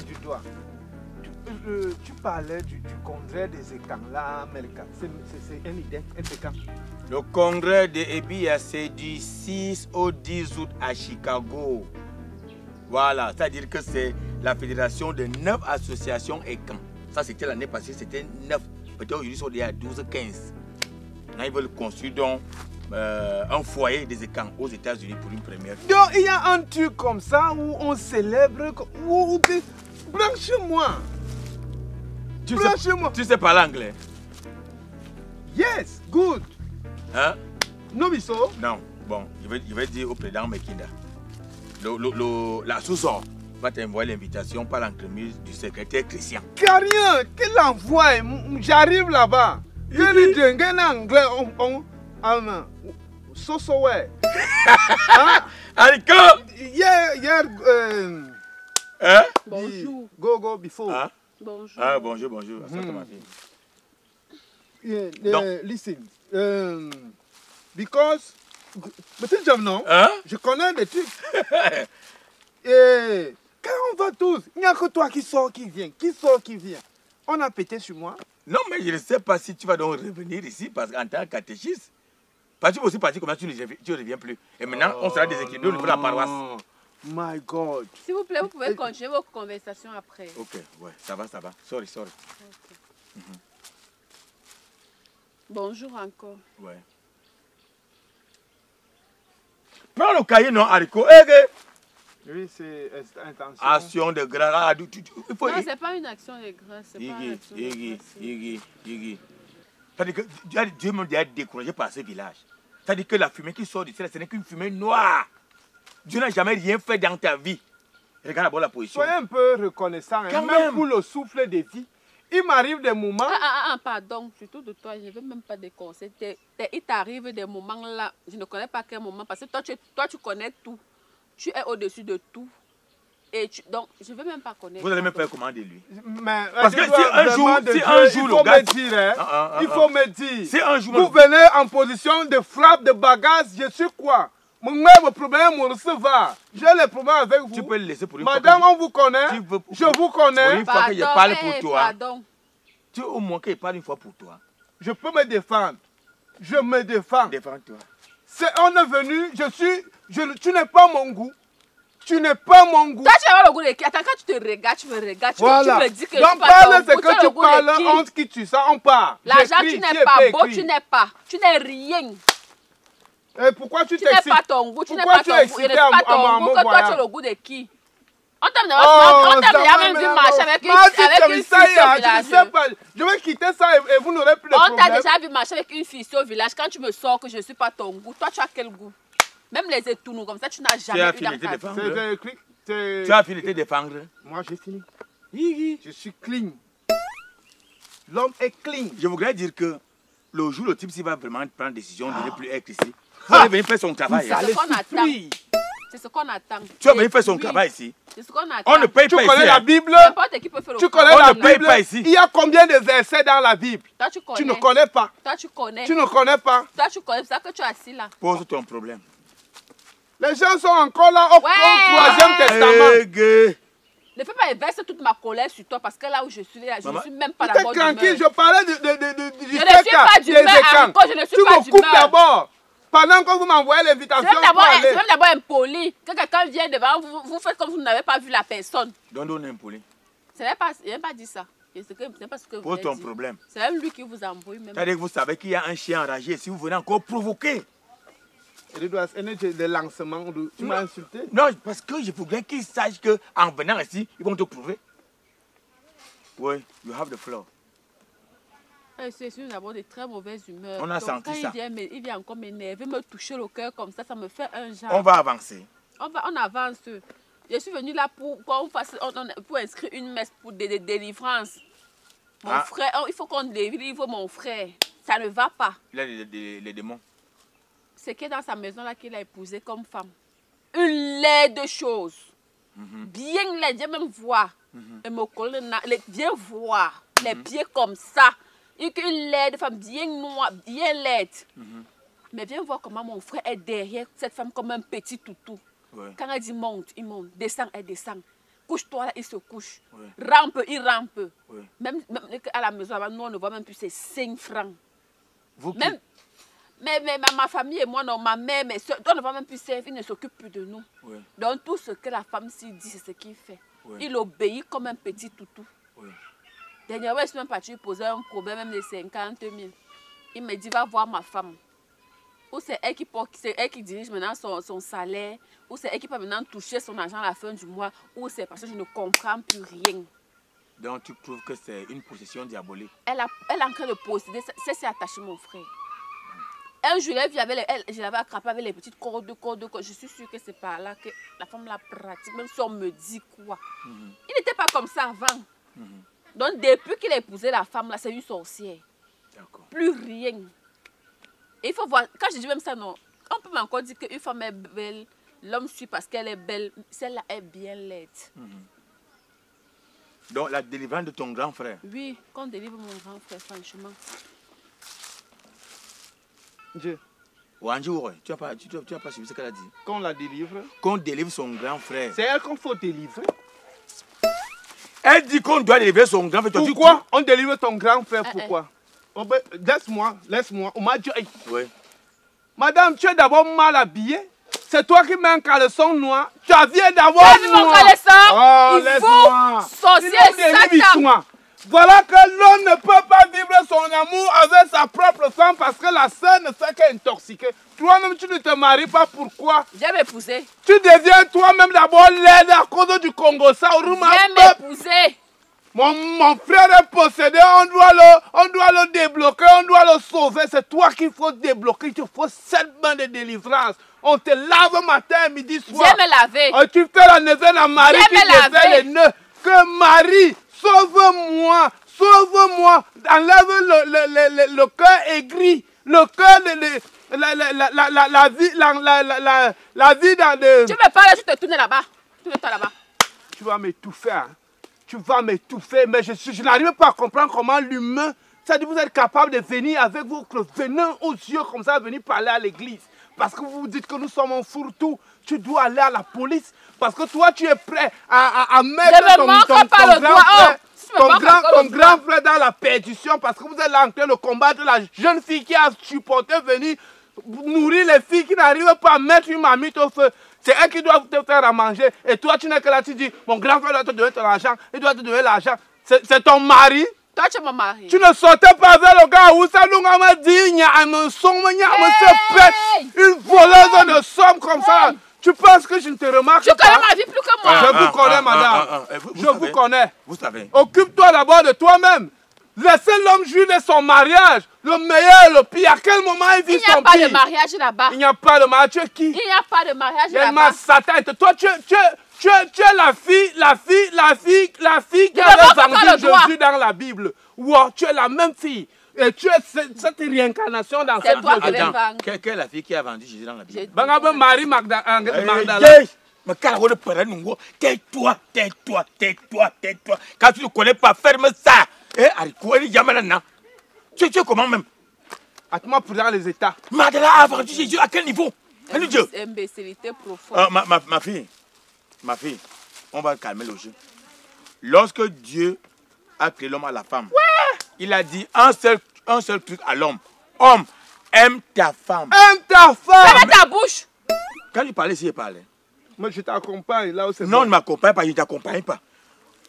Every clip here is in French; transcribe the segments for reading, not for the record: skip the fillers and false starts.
Tu dois. Tu parlais du congrès des écans là, Melka. C'est une idée, un écan. Le congrès de Ebia, c'est du 6 au 10 août à Chicago. Voilà, c'est-à-dire que c'est la fédération de 9 associations écans. Ça, c'était l'année passée, c'était 9. Peut-être aujourd'hui, ils sont déjà à 12, 15. Là, ils veulent construire donc un foyer des écans aux États-Unis pour une première. Donc, il y a un truc comme ça où on célèbre. Branche-moi. Tu sais parler anglais? Yes, good. Hein? No biso? Non. Bon, je vais dire au président Mekinda. La sous-sort va t'envoyer l'invitation par l'entremise du secrétaire Christian. Carien, qu'il envoie. J'arrive là-bas. Je dis en anglais. Ouais. Aliko! Hier. Hein? Bonjour. Go before. Hein? Bonjour. Ah, bonjour. Ça, ma fille. Listen. Because. Petit Jam, non? Hein? Je connais des trucs. Et quand on va tous, il n'y a que toi qui sort, qui vient. On a pété sur moi. Non, mais je ne sais pas si tu vas donc revenir ici parce qu'en tant que catéchiste, parce que tu vas aussi partir comme ça, tu ne reviens plus. Et maintenant, on sera déséquilibré au niveau de la paroisse. My God. S'il vous plaît, vous pouvez continuer vos conversations après. Ok, ouais, ça va. Sorry. Okay. Bonjour encore. Ouais. Prends le cahier, non, Haricot. Oui, c'est intention. Action de grâce. Non, c'est pas une action de grâce. C'est pas une action de grâce. C'est-à-dire que Dieu m'a déjà découragé par ce village. C'est-à-dire que la fumée qui sort d'ici, ce n'est qu'une fumée noire. Dieu n'a jamais rien fait dans ta vie. Regarde d'abord la position. Soyez un peu reconnaissant, hein, même pour le souffle de vie. Il m'arrive des moments... Pardon, surtout de toi, je ne veux même pas des conseils. Il t'arrive des moments là, je ne connais pas quel moment, parce que toi tu connais tout. Tu es au-dessus de tout. Et donc, je ne veux même pas connaître. Vous allez me faire commander lui. Mais, parce que si un jour, il faut me dire, si un jour, vous venez en position de frappe, de bagage, je suis quoi? Mon même problème, mon recevoir. J'ai les problèmes avec vous. Tu peux le laisser pour une Madame, fois. on vous connaît. Je vous connais. Pour une fois que je parle pour toi. Pardon. Tu au moins qu'il parle une fois pour toi. Je peux me défendre. Je me défends. Défends-toi. On est venu, tu n'es pas mon goût. Tu n'es pas mon goût. Toi, tu as le goût de qui? Attends, quand tu te regardes, tu me regardes. Voilà. Tu me dis que donc, je suis pas parle, c'est ton goût. que tu parles, honte qui tue ça, on part. L'argent, tu n'es pas beau, tu n'es pas. Tu n'es rien. Et pourquoi tu t'excites? Tu n'es pas ton goût, tu n'es pas ton goût. Je ne suis pas ton goût, que toi, tu as le goût de qui? On t'a même vu marcher avec une fille au village. Je vais quitter ça et vous n'aurez plus de problème. On t'a déjà vu marcher avec une fille au village. Quand tu me sors que je ne suis pas ton goût, toi, tu as quel goût? Même les étournous comme ça, tu n'as jamais eu dans ta vie. Tu as fini de te défendre. Moi, j'ai fini. Je suis clean. L'homme est clean. Je voudrais dire que le jour où le type s'il va vraiment prendre une décision de ne plus être ici, il va venir faire son travail. C'est ce qu'on attend. C'est ce qu'on attend. Tu vas venir faire son travail ici. C'est ce qu'on attend. On ne paye pas ici. Tu connais la Bible? N'importe qui peut faire le Tu connais la Bible? Pas ici. Il y a combien de versets dans la Bible? Toi, tu connais. Tu ne connais pas. Toi, tu connais. Tu ne connais pas. Toi, tu connais. C'est ça que tu es assis là. Pose ton problème. Les gens sont encore là au 3e testament. Ne fais pas verser toute ma colère sur toi parce que là où je suis là, je ne suis même pas la bonne humeur. Tranquille, je parlais du je ne suis pas d'humeur, je ne suis pas d'humeur. Tu me coupes d'abord. Pendant que vous m'envoyez l'invitation, c'est même d'abord impoli. Que quelqu'un vient devant vous, vous faites comme si vous n'avez pas vu la personne. Donc on est impoli. Je n'ai pas dit ça. C'est pas ce que vous pose ton dit. problème. C'est même lui qui vous embrouille. C'est-à-dire que vous savez qu'il y a un chien enragé. Si vous venez encore provoquer. De lancement, tu m'as insulté? Non, parce que je voudrais qu'ils sachent qu'en venant ici, ils vont te prouver. Oui, you have the floor. C'est sûr, nous avons de très mauvaises humeurs. On a senti quand ça. Il vient encore m'énerver, me toucher le cœur comme ça me fait un genre. On va avancer. On avance. Je suis venue là pour inscrire une messe pour des délivrances. Mon frère, il faut qu'on délivre mon frère. Ça ne va pas. Il a les démons. C'est qui est dans sa maison là qu'il a épousé comme femme. Une laide chose. Bien laide, viens même voir. Viens voir. Les pieds comme ça. Une laide femme bien noire, bien laide. Mais viens voir comment mon frère est derrière cette femme comme un petit toutou. Ouais. Quand elle dit monte, il monte. Descend, elle descend. couche-toi là, il se couche. Oui. Rampe, il rampe. Oui. Même à la maison, nous, on ne voit même plus ses 5 francs. Vous qui... Même, mais ma famille et moi, non, ma mère, mes soeurs, on ne voit même plus ses, il ne s'occupe plus de nous. Oui. Donc tout ce que la femme s'y dit, c'est ce qu'il fait. Oui. Il obéit comme un petit toutou. Oui. Dernièrement, je suis même partie poser un problème même de 50 000. Il me dit, va voir ma femme. Ou c'est elle qui porte, c'est elle qui dirige maintenant son salaire, ou c'est elle qui peut maintenant toucher son argent à la fin du mois, ou c'est parce que je ne comprends plus rien. Donc tu trouves que c'est une possession diabolique? Elle est en train de posséder, c'est attaché mon frère. Un jour, je l'avais attrapé avec les petites cordes. Je suis sûre que c'est par là que la femme la pratique, même si on me dit quoi. Il n'était pas comme ça avant. Donc depuis qu'il a épousé la femme, là, c'est une sorcière. Plus rien. Et il faut voir, quand je dis même ça, non, on peut encore dire qu'une femme est belle, l'homme suit parce qu'elle est belle, celle-là est bien laide. Donc la délivrance de ton grand frère? Oui, qu'on délivre mon grand frère, franchement. Dieu. Tu n'as pas suivi ce qu'elle a dit? Qu'on la délivre. Qu'on délivre son grand frère. C'est elle qu'on faut délivrer. Elle dit qu'on doit délivrer son grand frère. Pourquoi on délivre ton grand frère? Pourquoi? Oh ben, laisse-moi. On m'a dit, oui. Madame, tu es d'abord mal habillée. C'est toi qui mets un caleçon noir. Tu as viens d'avoir mon caleçon. Oh, laisse-moi. Sorcier, Satan. Voilà que l'homme ne peut pas vivre son amour avec sa propre femme parce que la sœur ne fait qu'intoxiquer. Toi-même, tu ne te maries pas. Pourquoi? Viens m'épouser. Tu deviens toi-même d'abord laide à cause du Congo. Ça, viens m'épouser. Mon frère est possédé, on doit le débloquer, on doit le sauver. C'est toi qu'il faut débloquer. Il te faut 7 mains de délivrance. On te lave matin, midi, soir. Viens me laver. Oh, tu fais la neuvaine à Marie qui te fait les nœuds. Que Marie, sauve-moi, sauve-moi. Enlève le cœur aigri, le cœur de la vie dans le... Tu me parles, tu te tournes là-bas. Tourne-toi là-bas. Tu vas m'étouffer, hein. Tu vas m'étouffer, mais je n'arrive pas à comprendre comment l'humain, c'est-à-dire vous êtes capable de venir avec votre venin aux yeux comme ça, venir parler à l'église. Parce que vous vous dites que nous sommes en fourre-tout. Tu dois aller à la police. Parce que toi, tu es prêt à mettre ton grand frère dans la perdition. Parce que vous êtes là en train de combattre la jeune fille qui a supporté venir nourrir les filles qui n'arrivent pas à mettre une marmite au feu. C'est elle qui doit te faire à manger. Et toi, tu n'es que là, tu dis, mon grand frère doit te donner ton argent. Il doit te donner l'argent. C'est ton mari. Toi, tu es mon mari. Tu ne sortais pas avec le gars où ça nous m'a dit, il y a un son, il y a un pète, une voleuse de somme comme ça. Tu penses que je ne te remarque pas? Tu connais ma vie plus que moi. Je vous connais, madame. Je vous connais. Vous savez. Occupe-toi d'abord de toi-même. Laissez l'homme juger son mariage. Le meilleur, le pire. À quel moment il vit son pire? Il n'y a pas de mariage là-bas. Il n'y a pas de mariage. Tu es qui? Il n'y a pas de mariage là-bas. Il y a Satan. Toi, tu es la fille qui avait vendu Jésus dans la Bible. Wow, tu es la même fille. Et tu es cette réincarnation dans cette toi vie. Quelle est la fille qui a vendu Jésus dans la Bible? Marie Magdalene. Tais-toi. Quand tu ne connais pas, ferme ça. Tu es comment même? Attends-moi pour dans les états. Magdalene a vendu Jésus à quel niveau? Imbécilité profonde. Ma fille, on va calmer le jeu. Lorsque Dieu a créé l'homme à la femme, il a dit un seul truc à l'homme. Homme, aime ta femme. Aime ta femme. Ferme ta bouche. Quand il parlait, il parlait. Moi, je t'accompagne là où c'est. Non, ne m'accompagne pas, je ne t'accompagne pas.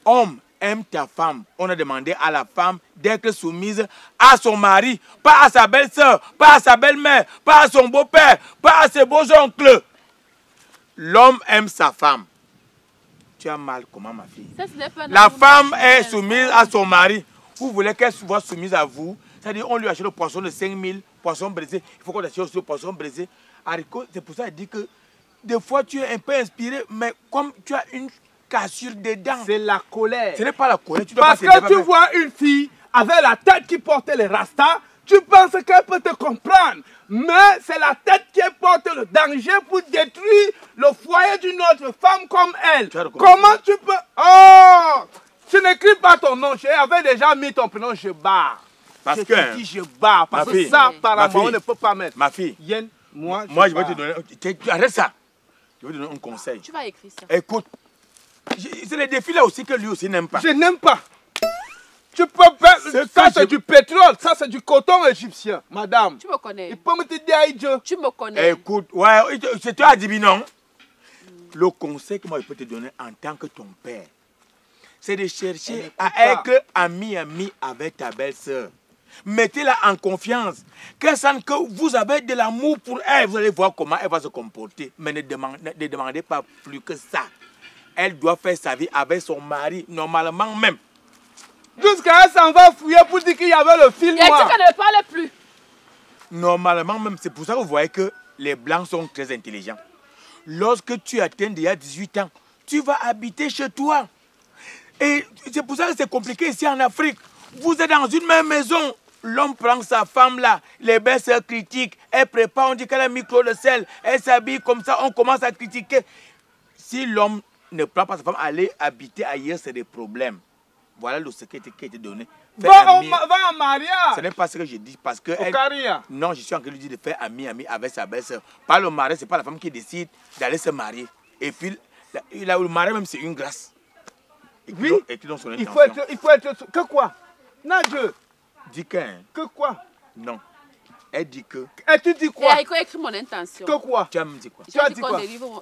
Homme, aime ta femme. On a demandé à la femme d'être soumise à son mari, pas à sa belle-sœur, pas à sa belle-mère, pas à son beau-père, pas à ses beaux-oncles. L'homme aime sa femme. Tu as mal, comment ma fille? La femme est soumise à son mari. Vous voulez qu'elle soit soumise à vous? C'est-à-dire, on lui achète le poisson de 5 000, poisson brisé. Il faut qu'on achète aussi le poisson brisé. Haricot, c'est pour ça qu'il dit que des fois tu es un peu inspiré, mais comme tu as une cassure dedans. C'est la colère. Ce n'est pas la colère. Parce que tu vois une fille avec la tête qui portait les rastas, tu penses qu'elle peut te comprendre. Mais c'est la tête qui porte le danger pour détruire le foyer d'une autre femme comme elle. Comment tu peux... Oh! Tu n'écris pas ton nom. J'avais déjà mis ton prénom, je barre. Parce que... je barre. Parce que ça, apparemment, on ne peut pas mettre. Ma fille. Yen, moi je vais te donner... Arrête ça. Je vais te donner un conseil. Tu vas écrire ça. Écoute. C'est les défis là aussi que lui aussi n'aime pas. Je n'aime pas. Tu peux faire... Ça, c'est du pétrole. Ça, c'est du coton égyptien, madame. Tu me connais. Il peut me te dire, Aïdjo. Tu me connais. Écoute, ouais, c'est toi, Adibi, non? Le conseil que moi je peux te donner en tant que ton père, c'est de chercher à être ami avec ta belle-sœur. Mettez-la en confiance. Qu'elle sente que vous avez de l'amour pour elle. Vous allez voir comment elle va se comporter. Mais ne demandez pas plus que ça. Elle doit faire sa vie avec son mari, normalement même. Jusqu'à elle s'en va fouiller pour dire qu'il y avait le fil noir. Il a dit qu'elle ne parle plus. Normalement même, c'est pour ça que vous voyez que les Blancs sont très intelligents. Lorsque tu atteins déjà 18 ans, tu vas habiter chez toi. Et c'est pour ça que c'est compliqué ici en Afrique. Vous êtes dans une même maison. L'homme prend sa femme là, les belles-sœurs critiquent, elle prépare, on dit qu'elle a mis Claude de sel, elle s'habille comme ça, on commence à critiquer. Si l'homme ne prend pas sa femme, aller habiter ailleurs, c'est des problèmes. Voilà le secret qui a été donné. Va en mariage. Ce n'est pas ce que je dis parce que... Non, je suis en train de lui dire de faire ami avec sa belle-sœur. Pas le mari, ce n'est pas la femme qui décide d'aller se marier. Et puis, le mari même, c'est une grâce. Oui, il faut être... Que quoi? Nadje. Dis que... Que quoi? Non. Elle dit que... Et tu dis quoi? Il faut écrire mon intention. Que quoi? Tu as dit quoi? Tu as dit quoi?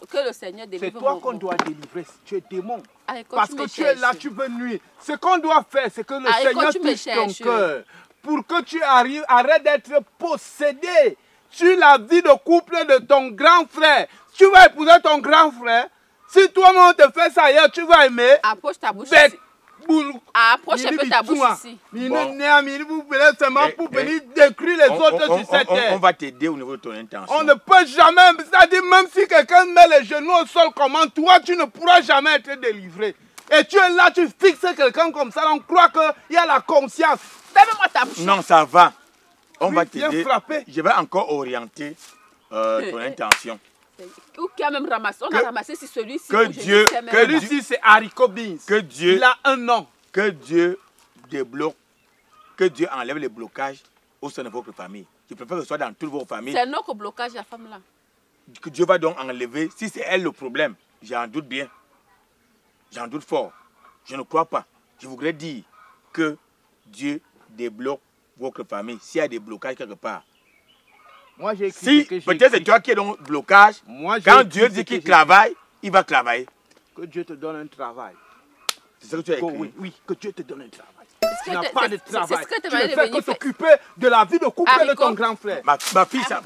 Que le Seigneur délivre. C'est toi qu'on doit délivrer. Tu es démon. Allez, parce que tu es là, tu veux nuire. Ce qu'on doit faire, c'est que le Seigneur touche ton cœur. Pour que tu arrives, arrête d'être possédé sur la vie de couple de ton grand frère. Tu vas épouser ton grand frère. Si toi-même on te fait ça ailleurs, tu vas aimer. Approche ta bouche ici. Approche un peu ta bouche ici. Seulement pour venir détruire les autres sur cette terre. On va t'aider au niveau de ton intention. On ne peut jamais, c'est-à-dire même si quelqu'un met les genoux au sol, comment toi tu ne pourras jamais être délivré. Et tu es là, tu fixes quelqu'un comme ça, on croit qu'il y a la conscience. Ferme-moi ta bouche. Non, ça va. On va t'aider. Frapper. Je vais encore orienter ton intention. Ou qui a même ramassé. On a ramassé si celui-ci. Que Dieu, celui-ci c'est haricot beans. Que Dieu, il a un nom. Que Dieu débloque, que Dieu enlève les blocages au sein de votre famille. Je préfère que ce soit dans toute votre famille. C'est un autre blocage, la femme là. Que Dieu va donc enlever. Si c'est elle le problème, j'en doute bien. J'en doute fort. Je ne crois pas. Je voudrais dire que Dieu débloque votre famille. S'il y a des blocages quelque part. Moi, j'ai écrit si peut-être c'est toi qui es dans le blocage, quand Dieu dit qu'il travaille, il va travailler. Que Dieu te donne un travail. C'est ce que tu as écrit. Oui, que Dieu te donne un travail. Tu n'as pas de travail. Tu ne fais que t'occuper de la vie de couple de ton grand frère. Ma fille, ça...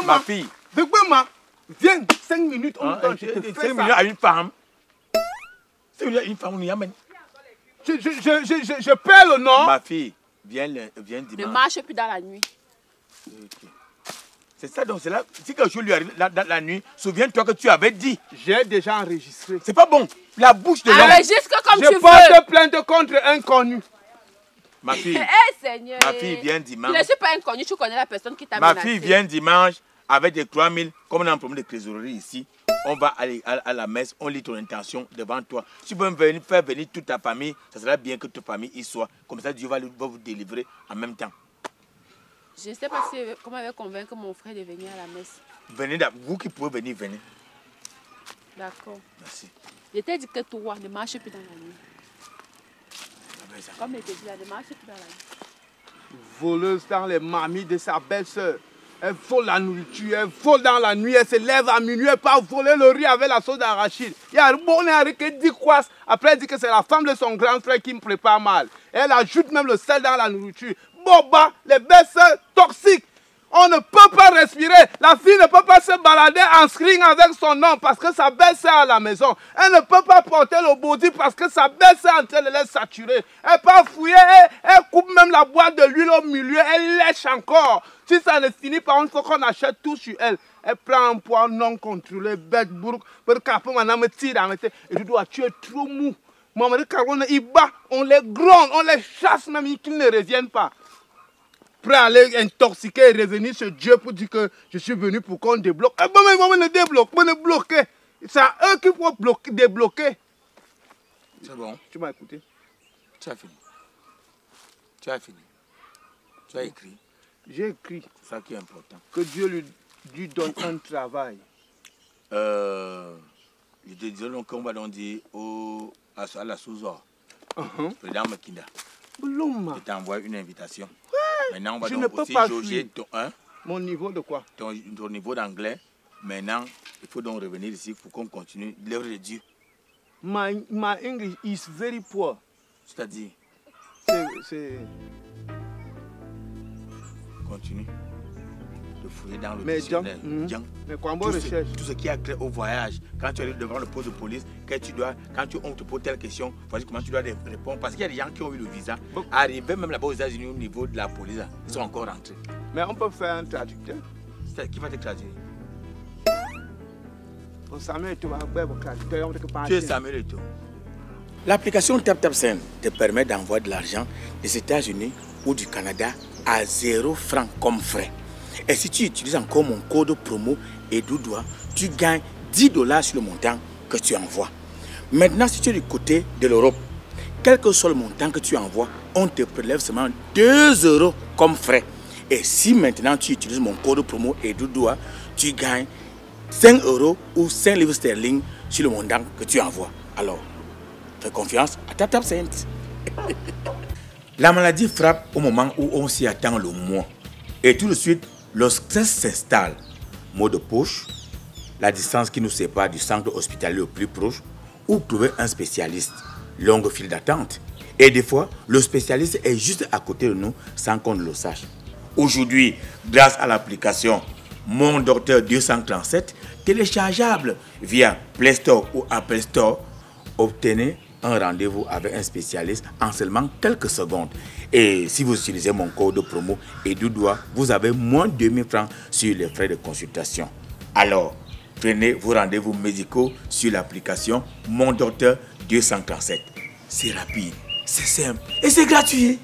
Ma fille. Viens, 5 minutes, on donne. 5 minutes à une femme. 5 minutes à une femme, on y amène. Je perds le nom. Ma fille, viens dimanche. Ne marche plus dans la nuit. Okay. C'est ça, donc c'est là. Si quelque chose lui arrive dans la nuit, souviens-toi que tu avais dit. J'ai déjà enregistré. C'est pas bon. La bouche de l'homme. Enregistre comme tu veux. Je porte plainte contre un inconnu. Ma fille. Seigneur. Ma fille vient dimanche. Tu ne suis pas inconnu, tu connais la personne qui t'a menacé. Ma fille vient dimanche avec des 3000. Comme on a un problème de trésorerie ici, on va aller à la messe, on lit ton intention devant toi. Si tu peux faire venir toute ta famille, ça serait bien que ta famille y soit. Comme ça, Dieu va vous délivrer en même temps. Je ne sais pas comment elle va convaincre mon frère de venir à la messe. Venez, vous qui pouvez venir, venez. D'accord. Merci. Je t'ai dit que toi, ne marche plus dans la nuit. Comme je t'ai dit, ne marche plus dans la nuit. Voleuse dans les mamies de sa belle-sœur. Elle vole la nourriture, elle vole dans la nuit, elle se lève à minuit, elle part voler le riz avec la sauce d'arachide. Il y a un bon qui dit quoi? Après, elle dit que c'est la femme de son grand frère qui me prépare mal. Elle ajoute même le sel dans la nourriture. Boba, les belles-sœurs toxiques. On ne peut pas respirer. La fille ne peut pas se balader en string avec son homme parce que sa belle-sœur à la maison. Elle ne peut pas porter le body parce que sa belle-sœur est en train de la saturer. Elle peut fouiller, elle coupe même la boîte de l'huile au milieu, elle lèche encore. Si ça ne finit pas, il faut qu'on achète tout sur elle. Elle prend un poids non contrôlé, bête bourg, pour qu'après maintenant me tire dans la tête. Et tu dois, tu es trop mou. Maman, il bat, on les gronde, on les chasse même qu'ils ne reviennent pas. Prêt à aller intoxiquer et revenir chez Dieu pour dire que je suis venu pour qu'on débloque. Eh ben, ils vont me débloquer, me bloquer. C'est à eux qu'il faut débloquer. C'est bon. Tu m'as écouté? Tu as fini. Tu as fini. Tu as écrit. J'ai écrit. C'est ça qui est important. Que Dieu lui donne un travail. Je te dis donc qu'on va donc dire à la sous-ordre. Président Makinda. Bloum. Je t'envoie une invitation. Maintenant, on va Je ne donc peux aussi pas jauger fuir. Mon niveau de quoi? ton niveau d'anglais. Maintenant, il faut donc revenir ici pour qu'on continue l'œuvre de Dieu. My English is very poor. C'est-à-dire, C'est... continue de fouiller dans le Mais dictionnaire. Jean, mais Kwambo recherche. Tout ce qui a trait au voyage, quand tu arrives devant le poste de police, quand on te pose telle question, voici comment tu dois répondre. Parce qu'il y a des gens qui ont eu le visa, arrivés même là-bas aux États-Unis au niveau de la police, ils sont encore rentrés. Mais on peut faire un traducteur. Qui va te traduire? Tu es Samuel Eto'o. L'application TapTapSend te permet d'envoyer de l'argent des États-Unis ou du Canada à 0 francs comme frais. Et si tu utilises encore mon code promo Edoudoua, tu gagnes $10 sur le montant que tu envoies. Maintenant, si tu es du côté de l'Europe, quel que soit le montant que tu envoies, on te prélève seulement 2 € comme frais. Et si maintenant tu utilises mon code promo Edoudoua, tu gagnes 5 € ou 5 livres sterling sur le montant que tu envoies. Alors, fais confiance à TapTapSend. La maladie frappe au moment où on s'y attend le moins. Et tout de suite, le stress s'installe. Maux de poche, la distance qui nous sépare du centre hospitalier le plus proche, ou trouver un spécialiste. Longue file d'attente. Et des fois, le spécialiste est juste à côté de nous sans qu'on ne le sache. Aujourd'hui, grâce à l'application Mon Docteur 237, téléchargeable via Play Store ou Apple Store, obtenez un rendez-vous avec un spécialiste en seulement quelques secondes. Et si vous utilisez mon code promo Edoudoua, vous avez moins de 2000 francs sur les frais de consultation. Alors, prenez vos rendez-vous médicaux sur l'application Mon Docteur 237. C'est rapide, c'est simple et c'est gratuit.